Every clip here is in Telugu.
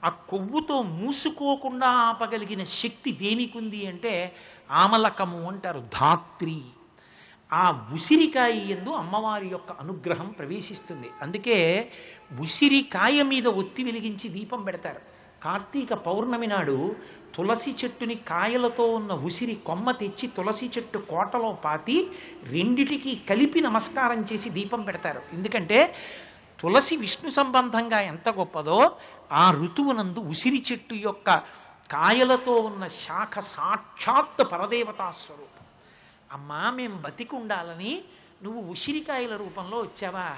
ఆ కొవ్వుతో మూసుకోకుండా ఆపగలిగిన శక్తి దేనికుంది అంటే ఆమలకము అంటారు, ధాత్రి. ఆ ఉసిరికాయ యందు అమ్మవారి యొక్క అనుగ్రహం ప్రవేశిస్తుంది. అందుకే ఉసిరికాయ మీద ఒత్తి వెలిగించి దీపం పెడతారు. కార్తీక పౌర్ణమి నాడు తులసి చెట్టుని కాయలతో ఉన్న ఉసిరి కొమ్మ తెచ్చి తులసి చెట్టు కోటలో పాతి రెండిటికి కలిపి నమస్కారం చేసి దీపం పెడతారు. ఎందుకంటే తులసి విష్ణు సంబంధంగా ఎంత గొప్పదో ఆ ఋతువునందు ఉసిరి చెట్టు యొక్క కాయలతో ఉన్న శాఖ సాక్షాత్ పరదేవతా స్వరూపం. అమ్మా, మేం బతికి ఉండాలని నువ్వు ఉసిరికాయల రూపంలో వచ్చావా?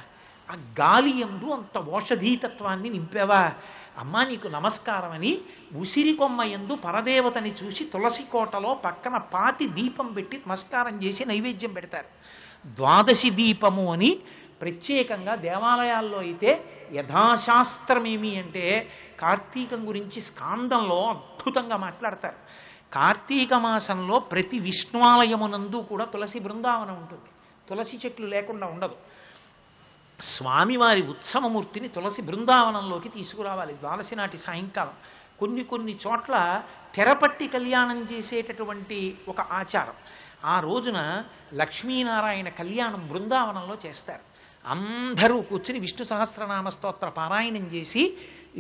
ఆ గాలి యందు అంత ఓషధీతత్వాన్ని నింపావా? అమ్మా నీకు నమస్కారం అని ఉసిరి కొమ్మ యందు పరదేవతని చూసి తులసి కోటలో పక్కన పాతి దీపం పెట్టి నమస్కారం చేసి నైవేద్యం పెడతారు. ద్వాదశి దీపము అని ప్రత్యేకంగా దేవాలయాల్లో అయితే యథాశాస్త్రమేమి అంటే కార్తీకం గురించి స్కాందంలో అద్భుతంగా మాట్లాడతారు. కార్తీక మాసంలో ప్రతి విష్ణువాలయమునందు కూడా తులసి బృందావనం ఉంటుంది. తులసి చెట్లు లేకుండా ఉండదు. స్వామివారి ఉత్సవమూర్తిని తులసి బృందావనంలోకి తీసుకురావాలి ద్వాదశి నాటి సాయంకాలం. కొన్ని చోట్ల తెరపట్టి కళ్యాణం చేసేటటువంటి ఒక ఆచారం. ఆ రోజున లక్ష్మీనారాయణ కళ్యాణం బృందావనంలో చేస్తారు. అందరూ కూర్చుని విష్ణు సహస్రనామ స్తోత్ర పారాయణం చేసి,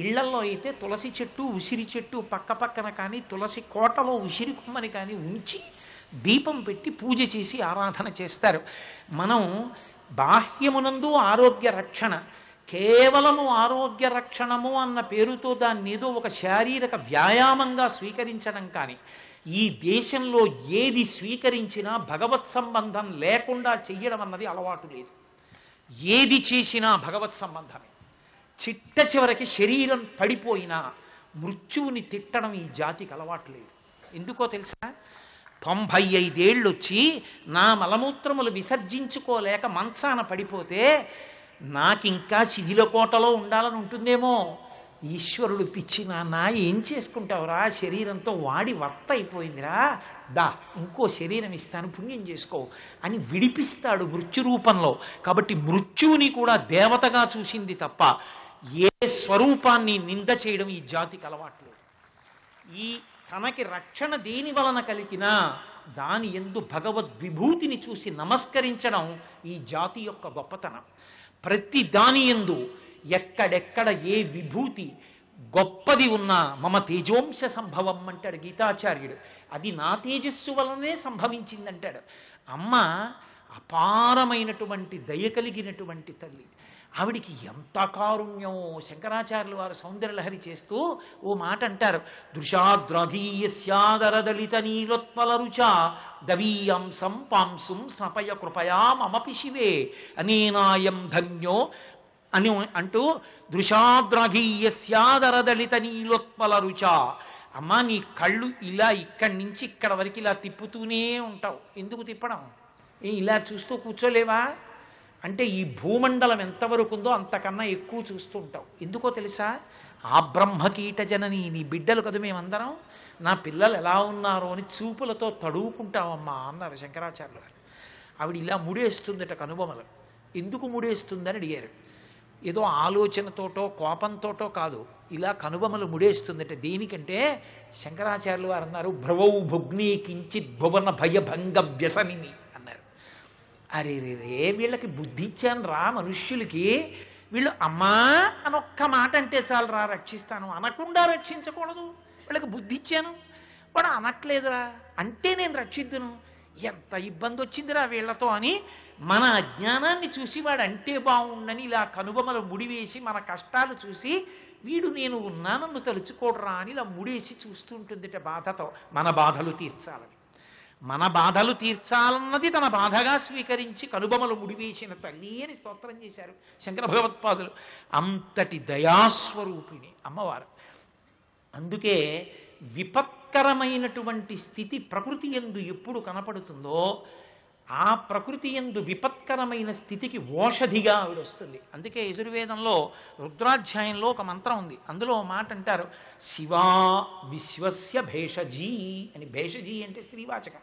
ఇళ్లల్లో అయితే తులసి చెట్టు ఉసిరి చెట్టు పక్క పక్కన కానీ తులసి కోటలో ఉసిరి కొమ్మని కానీ ఉంచి దీపం పెట్టి పూజ చేసి ఆరాధన చేస్తారు. మనం బాహ్యమునందు ఆరోగ్య రక్షణ, కేవలము ఆరోగ్య రక్షణము అన్న పేరుతో దాన్ని ఏదో ఒక శారీరక వ్యాయామంగా స్వీకరించడం కానీ, ఈ దేశంలో ఏది స్వీకరించినా భగవత్ సంబంధం లేకుండా చెయ్యడం అన్నది అలవాటు లేదు. ఏది చేసినా భగవత్ సంబంధమే. చిట్ట చివరికి శరీరం పడిపోయినా మృత్యువుని తిట్టడం ఈ జాతికి అలవాటు లేదు. ఎందుకో తెలుసా? 95 ఏళ్ళు వచ్చి నా మలమూత్రములు విసర్జించుకోలేక మంచాన పడిపోతే నాకింకా శిథిలకోటలో ఉండాలని ఉంటుందేమో. ఈశ్వరుడు పిచ్చి నాన్న ఏం చేసుకుంటావురా, శరీరంతో వాడి వత్త అయిపోయిందిరా, దా ఇంకో శరీరం ఇస్తాను పుణ్యం చేసుకో అని విడిపిస్తాడు మృత్యు రూపంలో. కాబట్టి మృత్యువుని కూడా దేవతగా చూసింది తప్ప ఏ స్వరూపాన్ని నింద చేయడం ఈ జాతికి అలవాట్లేదు. ఈ తనకి రక్షణ దేని వలన కలిగినా దాని యందు భగవద్విభూతిని చూసి నమస్కరించడం ఈ జాతి యొక్క గొప్పతనం. ప్రతి దాని యందు ఎక్కడెక్కడ ఏ విభూతి గొప్పది ఉన్నా మమ తేజోంశ సంభవం అంటాడు గీతాచార్యుడు. అది నా తేజస్సు వలనే సంభవించిందంటాడు. అమ్మ అపారమైనటువంటి దయ కలిగినటువంటి తల్లి. ఆవిడికి ఎంత కారుణ్యం. శంకరాచార్యులు వారు సౌందర్యలహరి చేస్తూ ఓ మాట అంటారు, దృశాద్రాఘీయస్యాదరదలిత నీలోత్పల రుచ దవీయాంసం పాంసుం స్నపయ కృపయా మమపి శివే అనేనాయం ధన్యో అని అంటూ దృశాద్రాఘీయస్యాదరదలిత నీలోత్పల రుచ. అమ్మా నీ కళ్ళు ఇలా ఇక్కడి నుంచి ఇక్కడ వరకు ఇలా తిప్పుతూనే ఉంటావు. ఎందుకు తిప్పడం? ఇలా చూస్తూ కూర్చోలేవా అంటే ఈ భూమండలం ఎంతవరకు ఉందో అంతకన్నా ఎక్కువ చూస్తూ ఉంటావు. ఎందుకో తెలుసా? ఆ బ్రహ్మకీట జనని నీ బిడ్డలు కదా మేమందరం, నా పిల్లలు ఎలా ఉన్నారో అని చూపులతో తడువుకుంటావమ్మా అన్నారు శంకరాచార్యులు గారు. ఆవిడ ఇలా ముడేస్తుందట కనుబొమలు. ఎందుకు ముడేస్తుందని అడిగారు. ఏదో ఆలోచనతోటో కోపంతోటో కాదు, ఇలా కనుబొమలు ముడేస్తుందట. దేనికంటే శంకరాచార్యులు వారు అన్నారు, భ్రవౌ భుగ్ని కించిత్ భువన భయభంగ వ్యసనిని అన్నారు. అరే రే వీళ్ళకి బుద్ధి ఇచ్చాను రా మనుష్యులకి, వీళ్ళు అమ్మా అనొక్క మాట అంటే చాలు రా రక్షిస్తాను, అనకుండా రక్షించకూడదు. వీళ్ళకి బుద్ధి ఇచ్చాను, వాడు అనట్లేదురా అంటే నేను రక్షిద్దును. ఎంత ఇబ్బంది వచ్చిందిరా వీళ్లతో అని మన అజ్ఞానాన్ని చూసి వాడు అంటే బాగుండని ఇలా కనుబొమలు ముడివేసి మన కష్టాలు చూసి వీడు నేను ఉన్నా నన్ను తలుచుకోడరా అని ఇలా ముడేసి చూస్తూ ఉంటుందిట బాధతో. మన బాధలు తీర్చాలని, మన బాధలు తీర్చాలన్నది తన బాధగా స్వీకరించి కనుబొమలు ముడివేసిన తల్లి అని స్తోత్రం చేశారు శంకర భగవత్పాదులు. అంతటి దయాస్వరూపిణి అమ్మవారు. అందుకే విపత్కరమైనటువంటి స్థితి ప్రకృతి యందు ఎప్పుడు కనపడుతుందో ఆ ప్రకృతి యందు విపత్కరమైన స్థితికి ఓషధిగా ఆవిడ వస్తుంది. అందుకే యజుర్వేదంలో రుద్రాధ్యాయంలో ఒక మంత్రం ఉంది. అందులో మాట అంటారు, శివా విశ్వస్య భేషజీ అని. భేషజీ అంటే స్త్రీవాచకం.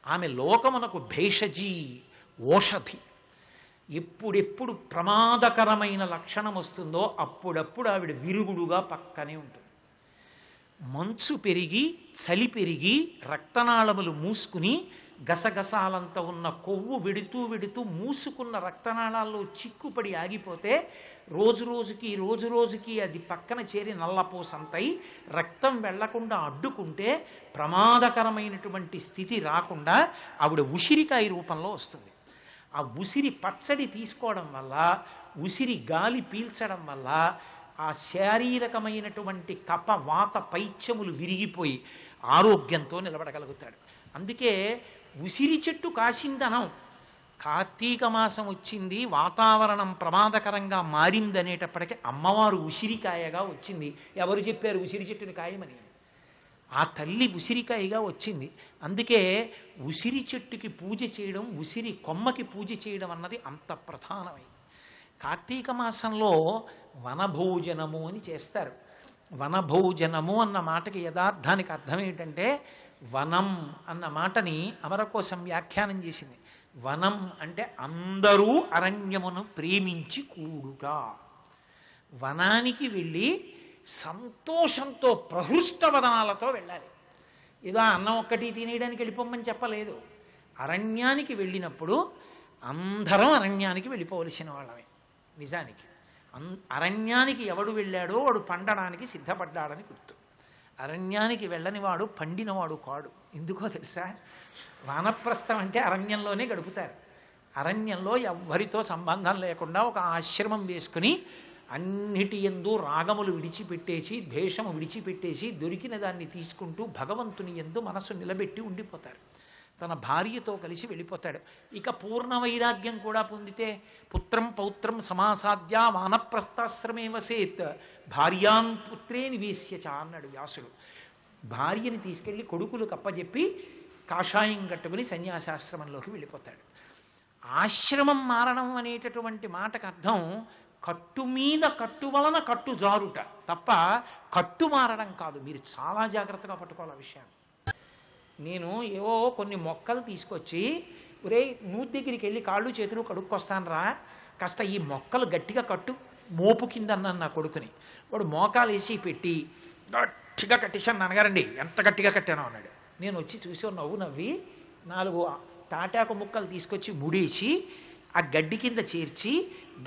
ఆమె లోకమునకు భేషజీ, ఓషధి. ఎప్పుడెప్పుడు ప్రమాదకరమైన లక్షణం వస్తుందో అప్పుడప్పుడు ఆవిడ విరుగుడుగా పక్కనే ఉంటుంది. మంచు పెరిగి చలి పెరిగి రక్తనాళములు మూసుకుని గసగసాలంత ఉన్న కొవ్వు వెడుతూ వెడుతూ మూసుకున్న రక్తనాళాల్లో చిక్కుపడి ఆగిపోతే రోజు రోజుకి అది పక్కన చేరి నల్లపూసంతై రక్తం వెళ్లకుండా అడ్డుకుంటే ప్రమాదకరమైనటువంటి స్థితి రాకుండా ఆవిడ ఉసిరికాయ రూపంలో వస్తుంది. ఆ ఉసిరి పచ్చడి తీసుకోవడం వల్ల, ఉసిరి గాలి పీల్చడం వల్ల ఆ శారీరకమైనటువంటి కప వాత పైత్యములు విరిగిపోయి ఆరోగ్యంతో నిలబడగలుగుతాడు. అందుకే ఉసిరి చెట్టు కాసిందనం, కార్తీక మాసం వచ్చింది, వాతావరణం ప్రమాదకరంగా మారిందనేటప్పటికీ అమ్మవారు ఉసిరికాయగా వచ్చింది. ఎవరు చెప్పారు ఉసిరి చెట్టుని కాయమని? ఆ తల్లి ఉసిరికాయగా వచ్చింది. అందుకే ఉసిరి చెట్టుకి పూజ చేయడం, ఉసిరి కొమ్మకి పూజ చేయడం అన్నది అంత ప్రధానమైంది. కార్తీక మాసంలో వనభోజనము అని చేస్తారు. వనభోజనము అన్న మాటకి యథార్థానికి అర్థం ఏంటంటే, వనం అన్న మాటని అమరకోశం వ్యాఖ్యానం చేసింది. వనం అంటే అందరూ అరణ్యమును ప్రేమించి కూడుట. వనానికి వెళ్ళి సంతోషంతో ప్రహృష్టవదనాలతో వెళ్ళాలి. ఏదో అన్నం ఒక్కటి తినేయడానికి వెళ్ళిపోమని చెప్పలేదు. అరణ్యానికి వెళ్ళినప్పుడు అందరం అరణ్యానికి వెళ్ళిపోవలసిన వాళ్ళమే. నిజానికి అరణ్యానికి ఎవడు వెళ్ళాడో వాడు పండడానికి సిద్ధపడ్డాడని గుర్తు. అరణ్యానికి వెళ్ళని వాడు పండినవాడు కాడు. ఎందుకో తెలుసా? వానప్రస్థం అంటే అరణ్యంలోనే గడుపుతారు. అరణ్యంలో ఎవ్వరితో సంబంధం లేకుండా ఒక ఆశ్రమం వేసుకుని అన్నిటి యందు రాగములు విడిచిపెట్టేసి, ద్వేషము విడిచిపెట్టేసి, దొరికిన దాన్ని తీసుకుంటూ భగవంతుని యందు మనసు నిలబెట్టి ఉండిపోతారు. తన భార్యతో కలిసి వెళ్ళిపోతాడు. ఇక పూర్ణ వైరాగ్యం కూడా పొందితే పుత్రం పౌత్రం సమాసాద్య వానప్రస్థాశ్రమే వసేత్ భార్యాన్ పుత్రే నివేశ్యచ అన్నాడు వ్యాసుడు. భార్యని తీసుకెళ్లి కొడుకులకు అప్పజెప్పి కాషాయం కట్టుకుని సన్యాసాశ్రమంలోకి వెళ్ళిపోతాడు. ఆశ్రమం మారడం అనేటటువంటి మాటకు అర్థం కట్టు మీద కట్టు వలన కట్టు జారుట తప్ప కట్టు మారడం కాదు. మీరు చాలా జాగ్రత్తగా పట్టుకోవాలి ఆ విషయాన్ని. నేను ఏవో కొన్ని మొక్కలు తీసుకొచ్చి, ఒరే నూతి దగ్గరికి వెళ్ళి కాళ్ళు చేతులు కడుక్కొస్తానరా, కాస్త ఈ మొక్కలు గట్టిగా కట్టు మోపు కింద అన్నాను నా కొడుకుని. వాడు మోకాలు వేసి పెట్టి గట్టిగా కట్టేశాను. నాన్నగారండి ఎంత గట్టిగా కట్టానో అన్నాడు. నేను వచ్చి చూసి నవ్వు నవ్వి 4 తాటాకు ముక్కలు తీసుకొచ్చి ముడేసి ఆ గడ్డి కింద చేర్చి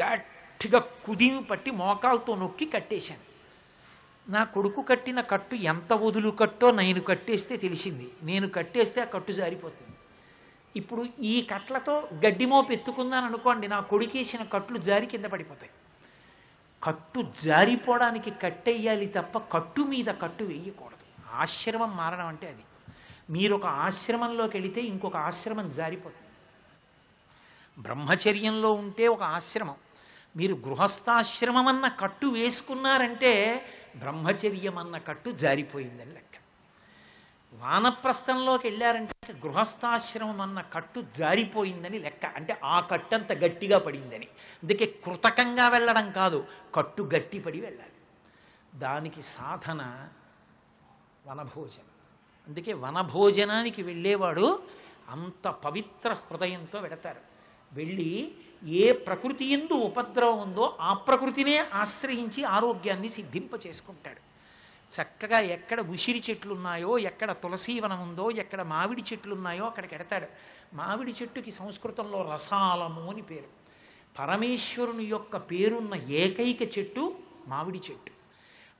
గట్టిగా కుదిమి పట్టి మోకాలతో నొక్కి కట్టేశాను. నా కొడుకు కట్టిన కట్టు ఎంత వదులు కట్టో నేను కట్టేస్తే తెలిసింది. నేను కట్టేస్తే ఆ కట్టు జారిపోతుంది. ఇప్పుడు ఈ కట్లతో గడ్డి మోపు ఎత్తుకుందాను అనుకోండి, నా కొడుకేసిన కట్లు జారి కింద పడిపోతాయి. కట్టు జారిపోవడానికి కట్టెయ్యాలి తప్ప కట్టు మీద కట్టు వేయకూడదు. ఆశ్రమం మారడం అంటే అది. మీరు ఒక ఆశ్రమంలోకి వెళితే ఇంకొక ఆశ్రమం జారిపోతుంది. బ్రహ్మచర్యంలో ఉంటే ఒక ఆశ్రమం, మీరు గృహస్థాశ్రమం అన్న కట్టు వేసుకున్నారంటే బ్రహ్మచర్యం అన్న కట్టు జారిపోయిందని లెక్క. వానప్రస్థంలోకి వెళ్ళారంటే గృహస్థాశ్రమం అన్న కట్టు జారిపోయిందని లెక్క. అంటే ఆ కట్టు అంత గట్టిగా పడిందని. అందుకే కృతకంగా వెళ్ళడం కాదు, కట్టు గట్టిపడి వెళ్ళాలి. దానికి సాధన వనభోజనం. అందుకే వనభోజనానికి వెళ్ళేవాడు అంత పవిత్ర హృదయంతో వెడతారు. వెళ్ళి ఏ ప్రకృతి యందు ఉపద్రవం ఉందో ఆ ప్రకృతినే ఆశ్రయించి ఆరోగ్యాన్ని సిద్ధింప చేసుకుంటాడు. చక్కగా ఎక్కడ ఉసిరి చెట్లున్నాయో, ఎక్కడ తులసీవనం ఉందో, ఎక్కడ మామిడి చెట్లున్నాయో అక్కడికి ఎడతాడు. మామిడి చెట్టుకి సంస్కృతంలో రసాలము అని పేరు. పరమేశ్వరుని యొక్క పేరున్న ఏకైక చెట్టు మామిడి చెట్టు.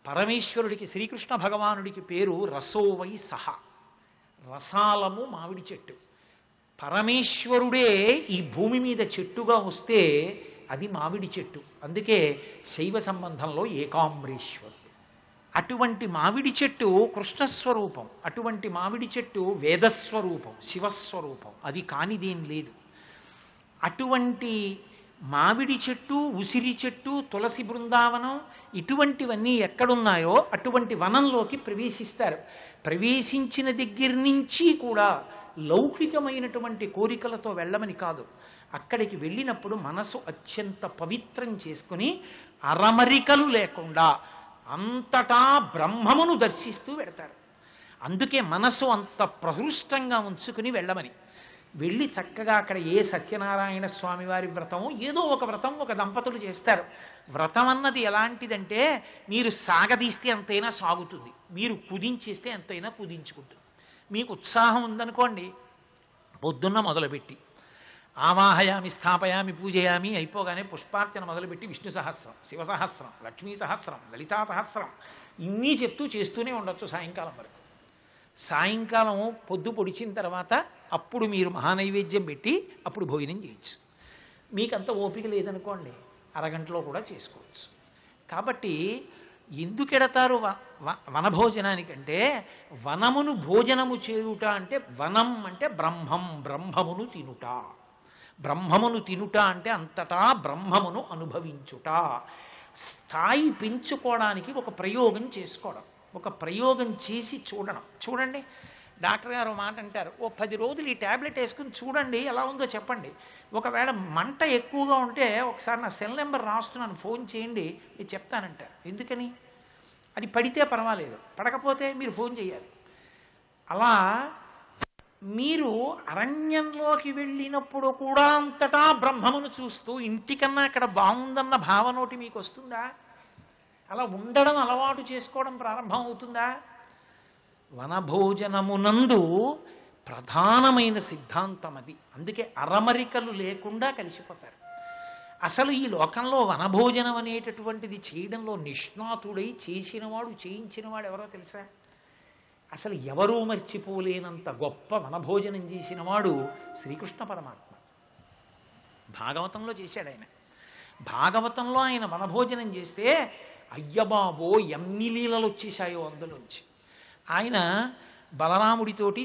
పరమేశ్వరుడికి, శ్రీకృష్ణ భగవానుడికి పేరు రసోవై సహ. రసాలము మామిడి చెట్టు. పరమేశ్వరుడే ఈ భూమి మీద చెట్టుగా వస్తే అది మామిడి చెట్టు. అందుకే శైవ సంబంధంలో ఏకాంబరేశ్వరుడు. అటువంటి మామిడి చెట్టు కృష్ణస్వరూపం. అటువంటి మామిడి చెట్టు వేదస్వరూపం, శివస్వరూపం. అది కానిదేం లేదు. అటువంటి మామిడి చెట్టు, ఉసిరి చెట్టు, తులసి బృందావనం ఇటువంటివన్నీ ఎక్కడున్నాయో అటువంటి వనంలోకి ప్రవేశిస్తారు. ప్రవేశించిన దగ్గర నుంచి కూడా లౌకికమైనటువంటి కోరికలతో వెళ్ళమని కాదు. అక్కడికి వెళ్ళినప్పుడు మనసు అత్యంత పవిత్రం చేసుకుని అరమరికలు లేకుండా అంతటా బ్రహ్మమును దర్శిస్తూ వెడతారు. అందుకే మనసు అంత ప్రహృష్టంగా ఉంచుకుని వెళ్ళమని. వెళ్ళి చక్కగా అక్కడ ఏ సత్యనారాయణ స్వామి వారి వ్రతం ఏదో ఒక వ్రతం ఒక దంపతులు చేస్తారు. వ్రతం అన్నది ఎలాంటిదంటే మీరు సాగదీస్తే ఎంతైనా సాగుతుంది, మీరు కుదించేస్తే ఎంతైనా కుదించుకుంటుంది. మీకు ఉత్సాహం ఉందనుకోండి, పొద్దున్న మొదలుపెట్టి ఆవాహయామి స్థాపయామి పూజయామి అయిపోగానే పుష్పార్చన మొదలుపెట్టి విష్ణు సహస్రం, శివ సహస్రం, లక్ష్మీ సహస్రం, లలితా సహస్రం ఇన్ని చెప్తూ చేస్తూనే ఉండొచ్చు సాయంకాలం వరకు. సాయంకాలం పొద్దు పొడిచిన తర్వాత అప్పుడు మీరు మహానైవేద్యం పెట్టి అప్పుడు భోజనం చేయొచ్చు. మీకంత ఓపిక లేదనుకోండి, అరగంటలో కూడా చేసుకోవచ్చు. కాబట్టి ఎందుకెడతారు వనభోజనానికంటే, వనమును భోజనము చేయుట అంటే, వనం అంటే బ్రహ్మం, బ్రహ్మమును తినుట. బ్రహ్మమును తినుట అంటే అంతటా బ్రహ్మమును అనుభవించుట. స్థాయి పెంచుకోవడానికి ఒక ప్రయోగం చేసుకోవడం, ఒక ప్రయోగం చేసి చూడడం. చూడండి, డాక్టర్ గారు మాట అంటారు, ఓ 10 రోజులు ఈ ట్యాబ్లెట్ వేసుకుని చూడండి ఎలా ఉందో చెప్పండి. ఒకవేళ మంట ఎక్కువగా ఉంటే ఒకసారి నా సెల్ నెంబర్ రాస్తున్నాను, ఫోన్ చేయండి, నేను చెప్తానంటారు. ఎందుకని? అది పడితే పర్వాలేదు, పడకపోతే మీరు ఫోన్ చేయాలి. అలా మీరు అరణ్యంలోకి వెళ్ళినప్పుడు కూడా అంతటా బ్రహ్మమును చూస్తూ ఇంటికన్నా అక్కడ బాగుందన్న భావనోటి మీకు వస్తుందా? అలా ఉండడం అలవాటు చేసుకోవడం ప్రారంభం అవుతుందా? వనభోజనమునందు ప్రధానమైన సిద్ధాంతం అది. అందుకే అరమరికలు లేకుండా కలిసిపోతారు. అసలు ఈ లోకంలో వనభోజనం అనేటటువంటిది చేయడంలో నిష్ణాతుడై చేసినవాడు, చేయించినవాడు ఎవరో తెలుసా? అసలు ఎవరూ మర్చిపోలేనంత గొప్ప వనభోజనం చేసినవాడు శ్రీకృష్ణ పరమాత్మ. భాగవతంలో చేశాడు ఆయన. భాగవతంలో ఆయన వనభోజనం చేస్తే అయ్యబాబో ఎన్ని లీలలు వచ్చేశాయో అందులోంచి. ఆయన బలరాముడితోటి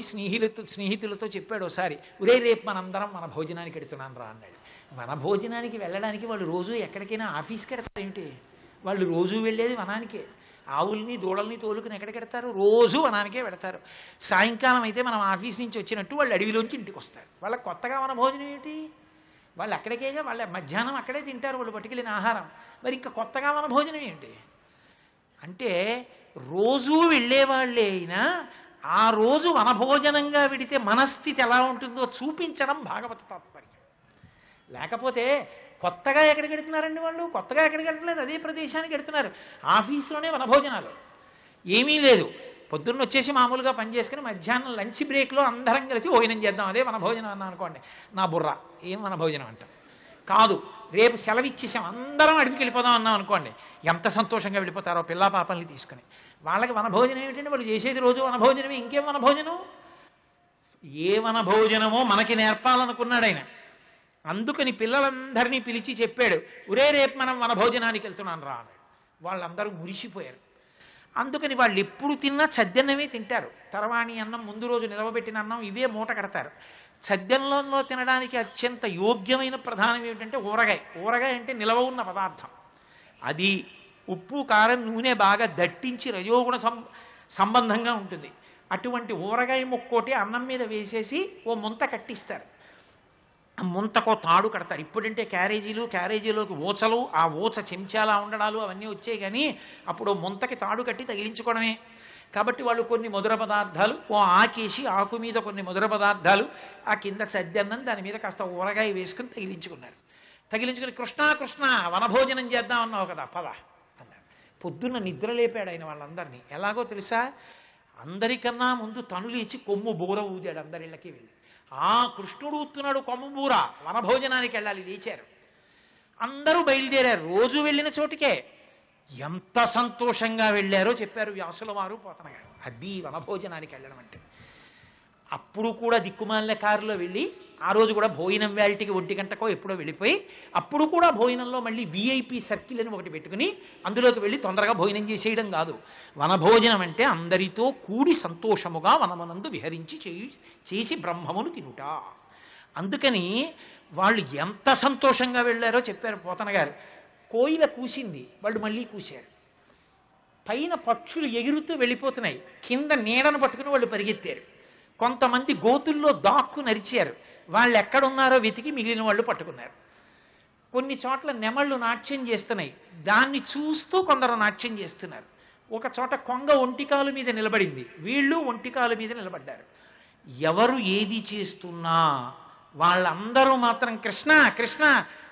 స్నేహితులతో చెప్పాడు ఒకసారి, ఒరే రేపు మనందరం మన భోజనానికి వెడుతున్నాను రా అన్నాడు. వనభోజనానికి వెళ్ళడానికి వాళ్ళు రోజు ఎక్కడికైనా ఆఫీస్కి వెడతారేమిటి? వాళ్ళు రోజు వెళ్ళేది వనానికే. ఆవుల్ని దూడల్ని తోలుకుని ఎక్కడికెడతారు? రోజు వనానికే పెడతారు. సాయంకాలం అయితే మనం ఆఫీస్ నుంచి వచ్చినట్టు వాళ్ళు అడవిలోంచి ఇంటికి వస్తారు. వాళ్ళకి కొత్తగా వనభోజనం ఏంటి? వాళ్ళు అక్కడికేగా, వాళ్ళ మధ్యాహ్నం అక్కడే తింటారు వాళ్ళు పట్టుకెళ్ళిన ఆహారం. మరి ఇంకా కొత్తగా వనభోజనం ఏంటి అంటే, రోజూ వెళ్ళేవాళ్ళే అయినా ఆ రోజు వనభోజనంగా విడితే మనస్థితి ఎలా ఉంటుందో చూపించడం భాగవత తాత్పర్యం. లేకపోతే కొత్తగా ఎక్కడికి వెడుతున్నారండి వాళ్ళు? కొత్తగా ఎక్కడికి వెళ్ళట్లేదు, అదే ప్రదేశానికి వెడుతున్నారు. ఆఫీసులోనే వనభోజనాలు ఏమీ లేదు. పొద్దున్న వచ్చేసి మామూలుగా పనిచేసుకుని మధ్యాహ్నం లంచ్ బ్రేక్లో అందరం కలిసి భోజనం చేద్దాం, అదే వనభోజనం అన్నా అనుకోండి. నా బుర్ర ఏం వనభోజనం అంటాం కాదు. రేపు సెలవు ఇచ్చేసాం అందరం అడిగికి వెళ్ళిపోదాం అన్నాం అనుకోండి, ఎంత సంతోషంగా వెళ్ళిపోతారో పిల్లా పాపల్ని తీసుకుని. వాళ్ళకి వనభోజనం ఏమిటంటే వాళ్ళు చేసేది రోజు వనభోజనమే. ఇంకేం వనభోజనం? ఏ వనభోజనమో మనకి నేర్పాలనుకున్నాడు ఆయన. అందుకని పిల్లలందరినీ పిలిచి చెప్పాడు, ఒరే రేపు మనం వనభోజనానికి వెళ్తున్నాను రా అన్నాడు. వాళ్ళందరూ మురిసిపోయారు. అందుకని వాళ్ళు ఎప్పుడు తిన్నా చద్దన్నమే తింటారు. తర్వాణి అన్నం, ముందు రోజు నిలవబెట్టిన అన్నం, ఇవే మూట కడతారు. చద్దన్నంలో తినడానికి అత్యంత యోగ్యమైన ప్రధానం ఏమిటంటే ఊరగాయ. ఊరగాయ అంటే నిలవ ఉన్న పదార్థం. అది ఉప్పు కారం నూనె బాగా దట్టించి రజోగుణ సంబంధంగా ఉంటుంది. అటువంటి ఊరగాయ ముక్కోటి అన్నం మీద వేసేసి ఓ ముంత కట్టిస్తారు. ముంతకో తాడు కడతారు. ఇప్పుడంటే క్యారేజీలోకి ఊచలు, ఆ ఊచ చెంచాలా ఉండడాలు అవన్నీ వచ్చాయి. కానీ అప్పుడు ముంతకి తాడు కట్టి తగిలించుకోవడమే. కాబట్టి వాళ్ళు కొన్ని మధుర పదార్థాలు, ఓ ఆకేసి ఆకు మీద కొన్ని మధుర పదార్థాలు, ఆ కింద చద్దన్నం, దాని మీద కాస్త ఊరగాయ వేసుకుని తగిలించుకున్నారు. తగిలించుకుని కృష్ణ కృష్ణ వనభోజనం చేద్దాం అన్నావు కదా, పద అన్నాడు. పొద్దున్న నిద్ర లేపాడు ఆయన వాళ్ళందరినీ. ఎలాగో తెలుసా? అందరికన్నా ముందు తను లేచి కొమ్ము బూర ఊదాడు అందరిళ్ళకి వెళ్ళి. ఆ కృష్ణుడు ఊతున్నాడు కొమ్ము బూర, వనభోజనానికి వెళ్ళాలి. లేచారు, అందరూ బయలుదేరారు. రోజు వెళ్ళిన చోటికే. ఎంత సంతోషంగా వెళ్ళారో చెప్పారు వ్యాసుల వారు, పోతన గారు. అది వనభోజనానికి వెళ్ళడం అంటే. అప్పుడు కూడా దిక్కుమాలిన కారులో వెళ్ళి, ఆ రోజు కూడా భోజనం వేళటికి 1 గంటకో ఎప్పుడో వెళ్ళిపోయి, అప్పుడు కూడా భోజనంలో మళ్ళీ VIP సర్కిల్ అని ఒకటి పెట్టుకుని అందులోకి వెళ్ళి తొందరగా భోజనం చేసేయడం కాదు. వనభోజనం అంటే అందరితో కూడి సంతోషముగా వనమనందు విహరించి చేసి బ్రహ్మమును తినుట. అందుకని వాళ్ళు ఎంత సంతోషంగా వెళ్ళారో చెప్పారు పోతన గారు. కోయిల కూసింది, వాళ్ళు మళ్ళీ కూశారు. పైన పక్షులు ఎగురుతూ వెళ్ళిపోతున్నాయి, కింద నీడను పట్టుకుని వాళ్ళు పరిగెత్తారు. కొంతమంది గోతుల్లో దాక్కు నరిచారు, వాళ్ళు ఎక్కడున్నారో వెతికి మిగిలిన వాళ్ళు పట్టుకున్నారు. కొన్ని చోట్ల నెమళ్ళు నాట్యం చేస్తున్నాయి, దాన్ని చూస్తూ కొందరు నాట్యం చేస్తున్నారు. ఒక చోట కొంగ ఒంటికాలు మీద నిలబడింది, వీళ్ళు ఒంటికాలు మీద నిలబడ్డారు. ఎవరు ఏది చేస్తున్నా వాళ్ళందరూ మాత్రం కృష్ణ కృష్ణ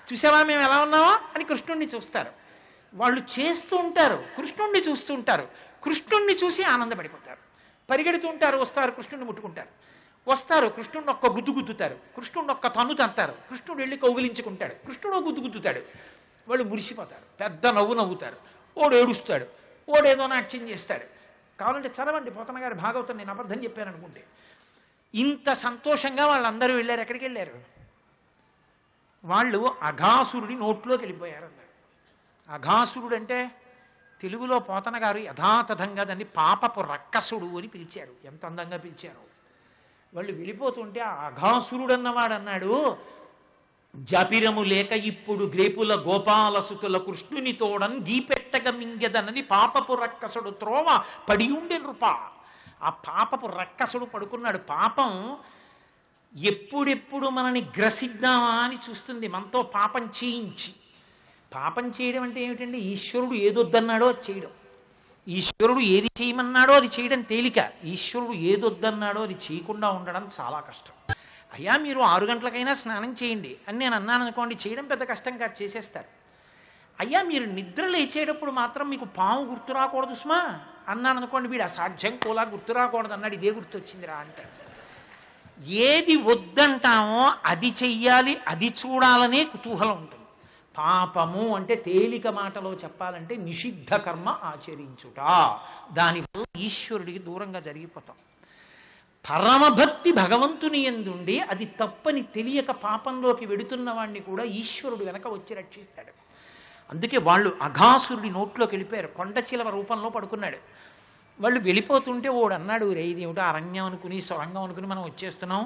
చూసావా మేము ఎలా ఉన్నావా అని కృష్ణుణ్ణి చూస్తారు. వాళ్ళు చేస్తూ ఉంటారు, కృష్ణుణ్ణి చూస్తూ ఉంటారు, కృష్ణుణ్ణి చూసి ఆనందపడిపోతారు. పరిగెడుతూ ఉంటారు, వస్తారు, కృష్ణుణ్ణి ముట్టుకుంటారు, వస్తారు, కృష్ణుడిని ఒక్క గుద్దు గుద్దుతారు, కృష్ణుడిని ఒక్క తన్ను తంతారు, కృష్ణుడు వెళ్ళి కౌగిలించుకుంటాడు, కృష్ణుడు గుద్దు గుద్దుతాడు, వాళ్ళు మురిసిపోతారు, పెద్ద నవ్వు నవ్వుతారు, ఓడు ఏడుస్తాడు, ఓడేదో నాట్యం చేస్తాడు. కావాలంటే చదవండి పోతన గారి భాగవతం, నేను అబద్ధం చెప్పాను అనుకుంటే. ఇంత సంతోషంగా వాళ్ళందరూ వెళ్ళారు. ఎక్కడికి వెళ్ళారు? వాళ్ళు అఘాసురుడి నోట్లోకి వెళ్ళిపోయారు అన్నారు. అఘాసురుడు అంటే తెలుగులో పోతన గారు యథాతథంగా దాన్ని పాపపు రక్కసుడు అని పిలిచారు. ఎంత అందంగా పిలిచారు. వాళ్ళు వెళ్ళిపోతుంటే ఆ అఘాసురుడు అన్నవాడు అన్నాడు, జపిరము లేక ఇప్పుడు గ్రేపుల గోపాలసుతుల కృష్ణుని తోడన్ గీపెట్టగ మింగెదనని పాపపు రక్కసుడు త్రోవ పడి ఉండే నృప. ఆ పాపపు రక్కసుడు పడుకున్నాడు. పాపం ఎప్పుడెప్పుడు మనని గ్రసిద్దామా అని చూస్తుంది, మనతో పాపం చేయించి. పాపం చేయడం అంటే ఏమిటండి? ఈశ్వరుడు ఏదొద్దన్నాడో అది చేయడం. ఈశ్వరుడు ఏది చేయమన్నాడో అది చేయడం తేలిక. ఈశ్వరుడు ఏదొద్దన్నాడో అది చేయకుండా ఉండడం చాలా కష్టం. అయ్యా మీరు 6 గంటలకైనా స్నానం చేయండి అని నేను అన్నాను అనుకోండి, చేయడం పెద్ద కష్టం కాదు, చేసేస్తారు. అయ్యా మీరు నిద్ర లేచేటప్పుడు మాత్రం మీకు పాము గుర్తు రాకూడదు సుమా అన్నాను అనుకోండి, వీడు అసాధ్యం కోలా గుర్తు రాకూడదు అన్నాడు, ఇదే గుర్తొచ్చిందిరా అంటాడు. ఏది వద్దంటామో అది చెయ్యాలి, అది చూడాలనే కుతూహలం ఉంటుంది. పాపము అంటే తేలిక మాటలో చెప్పాలంటే నిషిద్ధ కర్మ ఆచరించుట. దానివల్ల ఈశ్వరుడికి దూరంగా జరిగిపోతాం. పరమభక్తి భగవంతుని యందుండి అది తప్పని తెలియక పాపంలోకి వెడుతున్న వాడిని కూడా ఈశ్వరుడు వెనక వచ్చి రక్షిస్తాడు. అందుకే వాళ్ళు అఘాసురుడి నోట్లోకి వెళ్ళిపోయారు. కొండ చిలవ రూపంలో పడుకున్నాడు. వాళ్ళు వెళ్ళిపోతుంటే ఓడు అన్నాడు, రే ఇది ఏమిటో అరణ్యం అనుకుని సొరంగం అనుకుని మనం వచ్చేస్తున్నాం,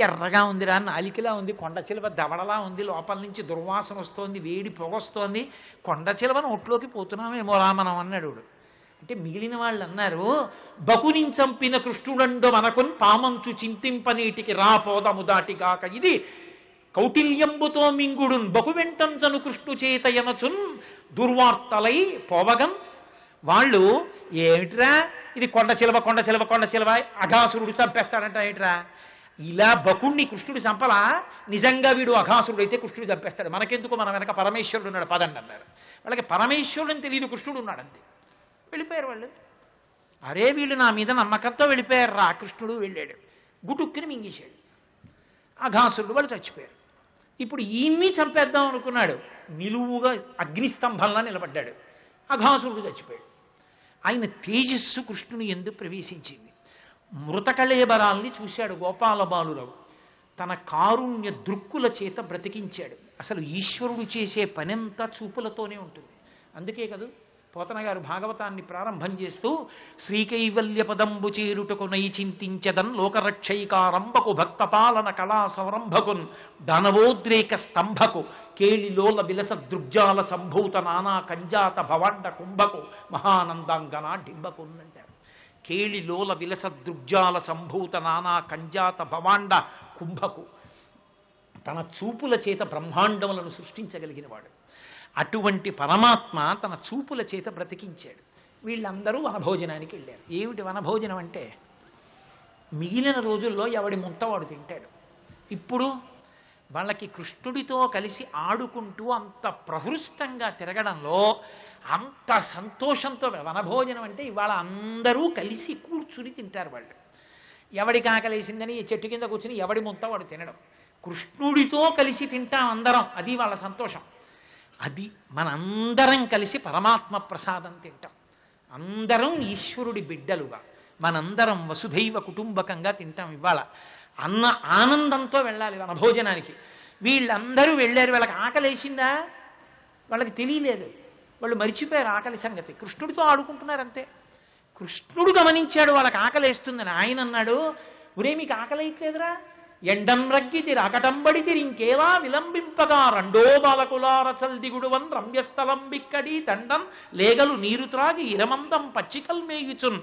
ఎర్రగా ఉందిరా, నాలికలా ఉంది, కొండ చిలవ దవడలా ఉంది, లోపల నుంచి దుర్వాసన వస్తోంది, వేడి పొగొస్తోంది, కొండ చిలవ నోట్లోకి పోతున్నామేమోరా మనం అన్నాడు. అంటే మిగిలిన వాళ్ళు అన్నారు, బకుని చంపిన కృష్ణుడండు మనకున్ పామంచు చింతింపనీటికి రాపోదము దాటిగాక ఇది కౌటిల్యంబుతో మింగుడున్ బకు వెంటంచను కృష్ణు చేతయనచున్ దుర్వార్తలై పోవగం. వాళ్ళు ఏమిట్రా ఇది కొండ చిలవ కొండ చిలవ కొండ చిలవ అఘాసురుడు చంపేస్తాడంట ఏమిట్రా, ఇలా బకుణ్ణి కృష్ణుడు చంపలా, నిజంగా వీడు అఘాసురుడు అయితే కృష్ణుడు చంపేస్తాడు, మనకెందుకు, మన వెనక పరమేశ్వరుడు ఉన్నాడు పదండి అన్నారు. వాళ్ళకి పరమేశ్వరుడు తెలియదు, కృష్ణుడు ఉన్నాడంతే. వెళ్ళిపోయారు వాళ్ళు. అరే వీళ్ళు నా మీద నమ్మకంతో వెళ్ళిపోయారు రా, కృష్ణుడు వెళ్ళాడు, గుటుక్కుని మింగేశాడు అఘాసురుడు, వాళ్ళు చచ్చిపోయారు. ఇప్పుడు ఈయన్ని చంపేద్దాం అనుకున్నాడు, నిలువుగా అగ్నిస్తంభంలా నిలబడ్డాడు, అఘాసురుడు చచ్చిపోయాడు. ఆయన తేజస్సు కృష్ణుని యందు ప్రవేశించింది. మృతకళేబరాల్ని చూశాడు గోపాల బాలురావు, తన కారుణ్య దృక్కుల చేత బ్రతికించాడు. అసలు ఈశ్వరుడు చేసే పనంతా చూపులతోనే ఉంటుంది. అందుకే కదా పోతన గారు భాగవతాన్ని ప్రారంభం చేస్తూ శ్రీకైవల్య పదంబు చేరుటకు నై చింతించదన్ లోకరక్షైకారంభకు భక్తపాలన కళా సంరంభకున్ దానవోద్రేక స్తంభకు కేళిలోల విలస దృగ్జాల సంభూత నానా కంజాత భవాండ కుంభకు మహానందాంగనా డింబకున్ అంటారు. కేళిలోల విలస దృగ్జాల సంభూత నానా కంజాత భవాండ కుంభకు, తన చూపుల చేత బ్రహ్మాండములను సృష్టించగలిగిన వాడు. అటువంటి పరమాత్మ తన చూపుల చేత బ్రతికించాడు. వీళ్ళందరూ వనభోజనానికి వెళ్ళారు. ఏమిటి వనభోజనం అంటే, మిగిలిన రోజుల్లో ఎవడి ముంతవాడు తింటాడు. ఇప్పుడు వాళ్ళకి కృష్ణుడితో కలిసి ఆడుకుంటూ అంత ప్రహృష్టంగా తిరగడంలో అంత సంతోషంతో, వనభోజనం అంటే ఇవాళ అందరూ కలిసి కూర్చుని తింటారు. వాళ్ళు ఎవడికి ఆకలేసిందని చెట్టు కింద కూర్చుని ఎవడి ముంతవాడు తినడం, కృష్ణుడితో కలిసి తింటాం అందరం, అది వాళ్ళ సంతోషం. అది మనందరం కలిసి పరమాత్మ ప్రసాదం తింటాం, అందరం ఈశ్వరుడి బిడ్డలుగా మనందరం వసుధైవ కుటుంబకంగా తింటాం. ఇవాళ అన్న ఆనందంతో వెళ్ళాలి వనభోజనానికి. వీళ్ళందరూ వెళ్ళారు, వాళ్ళకి ఆకలేసిందా వాళ్ళకి తెలియలేదు, వాళ్ళు మరిచిపోయారు ఆకలి సంగతి, కృష్ణుడితో ఆడుకుంటున్నారంతే. కృష్ణుడు గమనించాడు వాళ్ళకి ఆకలేస్తుందని. ఆయన అన్నాడు, ఒరే మీకు ఆకలేయట్లేదురా, ఎండం రగ్గితి రాకటంబడితిరి ఇంకేలా విలంబింపగా రెండో బాలకులార చల్దిగుడువన్ రమ్యస్థలం బిక్కడి దండం లేగలు నీరు త్రాగి ఇరమందం పచ్చికల్ మేయుచున్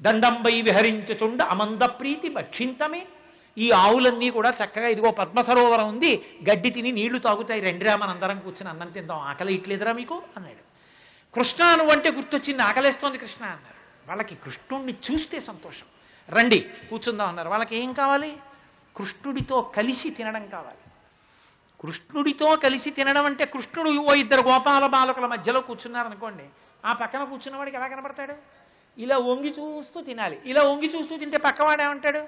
దండంబై విహరించుచుండ అమంద ప్రీతి భక్షింతమే. ఈ ఆవులన్నీ కూడా చక్కగా ఇదిగో పద్మసరోవరం ఉంది, గడ్డి తిని నీళ్లు తాగుతాయి, రెండిరా మనందరం కూర్చుని అన్నం తిందాం, ఆకలి ఇట్లేదురా మీకు అన్నాడు. కృష్ణ నువ్వంటే గుర్తొచ్చింది, ఆకలేస్తోంది కృష్ణ అన్నారు. వాళ్ళకి కృష్ణుణ్ణి చూస్తే సంతోషం. రండి కూర్చుందాం అన్నారు. వాళ్ళకి ఏం కావాలి? కృష్ణుడితో కలిసి తినడం కావాలి. కృష్ణుడితో కలిసి తినడం అంటే కృష్ణుడు ఓ ఇద్దరు గోపాల బాలకుల మధ్యలో కూర్చున్నారనుకోండి, ఆ పక్కన కూర్చున్నవాడికి ఎలా కనపడతాడు? ఇలా వంగి చూస్తూ తినాలి. ఇలా వంగి చూస్తూ తింటే పక్కవాడు ఏమంటాడు?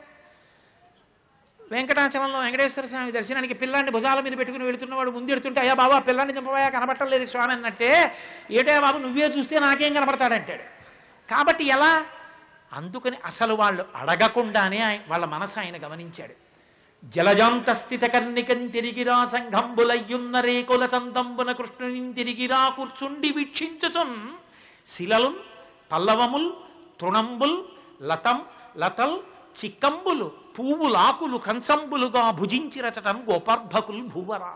వెంకటాచలంలో వెంకటేశ్వర స్వామి దర్శనానికి పిల్లాన్ని భుజాల మీద పెట్టుకుని వెళుతున్నవాడు ముందు ఎడుతుంటే, అయ్యా బాబా పిల్లాన్ని దింపబోయా కనపట్టలేదు స్వామి అన్నట్టే, ఏటా బాబు నువ్వే చూస్తే నాకేం కనపడతాడంటాడు. కాబట్టి ఎలా? అందుకని అసలు వాళ్ళు అడగకుండానే వాళ్ళ మనసు ఆయన గమనించాడు. జలజాంత స్థిత కర్ణికం తిరిగిరా సంఘంబులయ్యున్న రేకుల చందంబున కృష్ణుని తిరిగిరా కూర్చుండి వీక్షించుచున్ శిలలున్ పల్లవముల్ తృణంబుల్ లతం లతల్ చిక్కంబులు పువ్వులాకులు కంచంబులుగా భుజించిరచటం గోపర్భకుల్ భూవరా.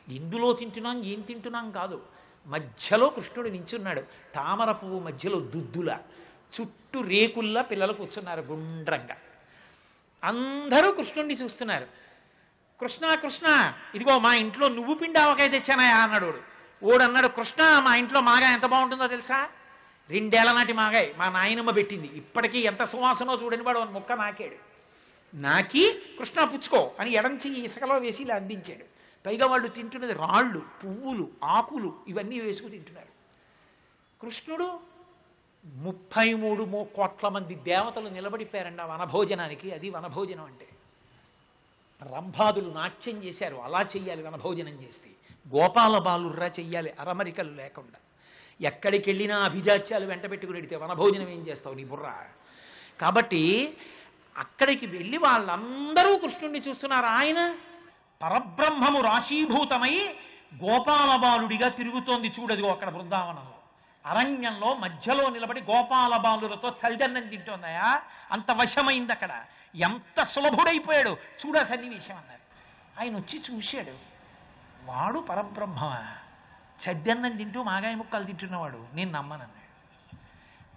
ఇందులో తింటున్నాం ఏం తింటున్నాం కాదు, మధ్యలో కృష్ణుడు నించున్నాడు. తామర పువ్వు మధ్యలో దుద్దుల చుట్టూ రేకుల్లా పిల్లలు కూర్చున్నారు గుండ్రంగా. అందరూ కృష్ణుణ్ణి చూస్తున్నారు. కృష్ణ కృష్ణ ఇదిగో మా ఇంట్లో నువ్వు పిండి ఆవకాయ తెచ్చానాయా అన్నాడు. ఓడన్నాడు, కృష్ణ మా ఇంట్లో మాగాయ ఎంత బాగుంటుందో తెలుసా? 2 ఏళ్ల నాటి మాగాయ మా నాయనమ్మ పెట్టింది, ఇప్పటికీ ఎంత సువాసనో చూడని వాడు ముక్క నాకాడు. నాకి కృష్ణ పుచ్చుకో అని ఎడంచి ఇసుకలో వేసి ఇలా అందించాడు. పైగా వాళ్ళు తింటున్నది రాళ్ళు పువ్వులు ఆకులు ఇవన్నీ వేసుకు తింటున్నారు. కృష్ణుడు 33 కోట్ల మంది దేవతలు నిలబడిపోయారండి ఆ వనభోజనానికి. అది వనభోజనం అంటే. రంభాదులు నాట్యం చేశారు, అలా చెయ్యాలి వనభోజనం చేస్తే. గోపాల బాలుర్రా చెయ్యాలి అరమరికలు లేకుండా. ఎక్కడికి వెళ్ళినా అభిజాత్యాలు వెంట పెట్టుకుని వెడితే వనభోజనం ఏం చేస్తావు నీ బుర్ర? కాబట్టి అక్కడికి వెళ్ళి వాళ్ళందరూ కృష్ణుణ్ణి చూస్తున్నారు. ఆయన పరబ్రహ్మము రాశీభూతమై గోపాల బాలుడిగా తిరుగుతోంది. చూడదు అక్కడ బృందావనంలో అరణ్యంలో మధ్యలో నిలబడి గోపాల బాలులతో చల్దన్నం తింటోందయా. అంత వశమైంది అక్కడ. ఎంత సులభుడైపోయాడు చూడ సన్నివేశం అన్నారు. ఆయన వచ్చి చూశాడు, వాడు పరబ్రహ్మమా, చద్దన్నం తింటూ మాగాయ ముక్కలు తింటున్నవాడు, నేను నమ్మనన్నాడు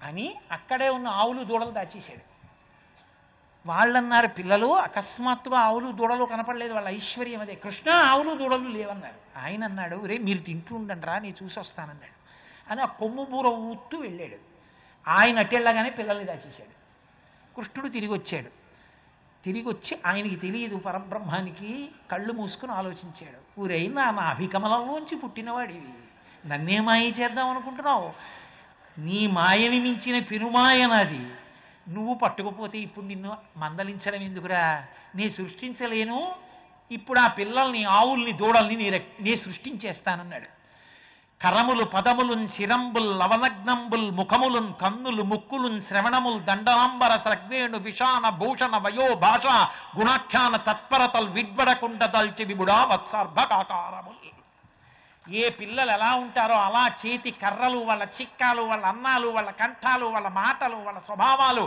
అని అక్కడే ఉన్న ఆవులు దూడలు దాచేశాడు. వాళ్ళన్నారు పిల్లలు అకస్మాత్తుగా ఆవులు దూడలు కనపడలేదు, వాళ్ళ ఐశ్వర్యం అదే. కృష్ణ ఆవులు దూడలు లేవన్నారు. ఆయన అన్నాడు, రే మీరు తింటూ ఉండండి రా నేను చూసి వస్తానన్నాడు అని ఆ కొమ్ము బూర ఊత్తూ వెళ్ళాడు. ఆయన అట్టెళ్ళగానే పిల్లల్ని దాచేశాడు. కృష్ణుడు తిరిగి వచ్చాడు. తిరిగి వచ్చి ఆయనకి తెలియదు పరబ్రహ్మానికి. కళ్ళు మూసుకుని ఆలోచించాడు, ఊరైనా నా అభికమలంలోంచి పుట్టినవాడివి, నన్నే మాయ చేద్దాం అనుకుంటున్నావు? నీ మాయని మించిన పెనుమాయ నాది. నువ్వు పట్టుకుపోతే ఇప్పుడు నిన్ను మందలించడం ఎందుకురా? నీ సృష్టించలేను. ఇప్పుడు ఆ పిల్లల్ని ఆవుల్ని దూడల్ని నీ సృష్టించేస్తానన్నాడు. కరములు పదములున్ శిరంబుల్ లవనగ్నంబుల్ ముఖములున్ కన్నులు ముక్కులున్ శ్రవణముల్ దండనాంబర సగ్వేణు విషాన భూషణ వయో భాష గుణాఖ్యాన తత్పరతల్ విడ్వడకుండ దల్చి విబుడా వత్సర్భకాకారముల్. ఏ పిల్లలు ఎలా ఉంటారో అలా చేతి కర్రలు, వాళ్ళ చిక్కాలు, వాళ్ళ అన్నాలు, వాళ్ళ కంఠాలు, వాళ్ళ మాటలు, వాళ్ళ స్వభావాలు,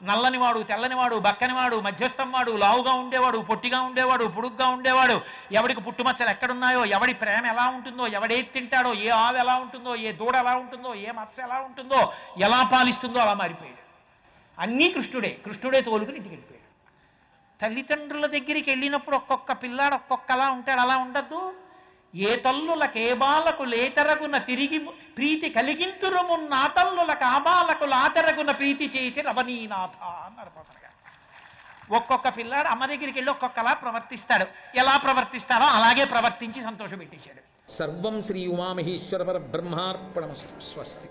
నల్లనివాడు తెల్లనివాడు బక్కనివాడు మధ్యస్థం వాడు, లావుగా ఉండేవాడు పొట్టిగా ఉండేవాడు పొడుగ్గా ఉండేవాడు, ఎవడికి పుట్టుమచ్చలు ఎక్కడున్నాయో, ఎవడి ప్రేమ ఎలా ఉంటుందో, ఎవడేది తింటాడో, ఏ ఆవు ఎలా ఉంటుందో, ఏ దూడ ఎలా ఉంటుందో, ఏ మచ్చ ఎలా ఉంటుందో, ఎలా పాలిస్తుందో అలా మారిపోయాడు. అన్నీ కృష్ణుడే తోలుకుని ఇంటికి వెళ్ళిపోయాడు. తల్లిదండ్రుల దగ్గరికి వెళ్ళినప్పుడు ఒక్కొక్క పిల్లాడు ఒక్కొక్కలా ఉంటాడు. అలా ఉండద్దు. ఏ తల్లుల కేబాలకు లేతరగున తిరిగి ప్రీతి కలిగింతురుమున్న తల్లుల కాబాలకు లాతరగున ప్రీతి చేసి రమణీనాథ అన్నారు పోతనగా. ఒక్కొక్క పిల్లాడు అమ్మ దగ్గరికి వెళ్ళి ఒక్కొక్కలా ప్రవర్తిస్తాడు. ఎలా ప్రవర్తిస్తాడో అలాగే ప్రవర్తించి సంతోషపెట్టేశాడు. సర్వం శ్రీ ఉమామహేశ్వర పరబ్రహ్మార్పణమస్తు. స్వస్తి.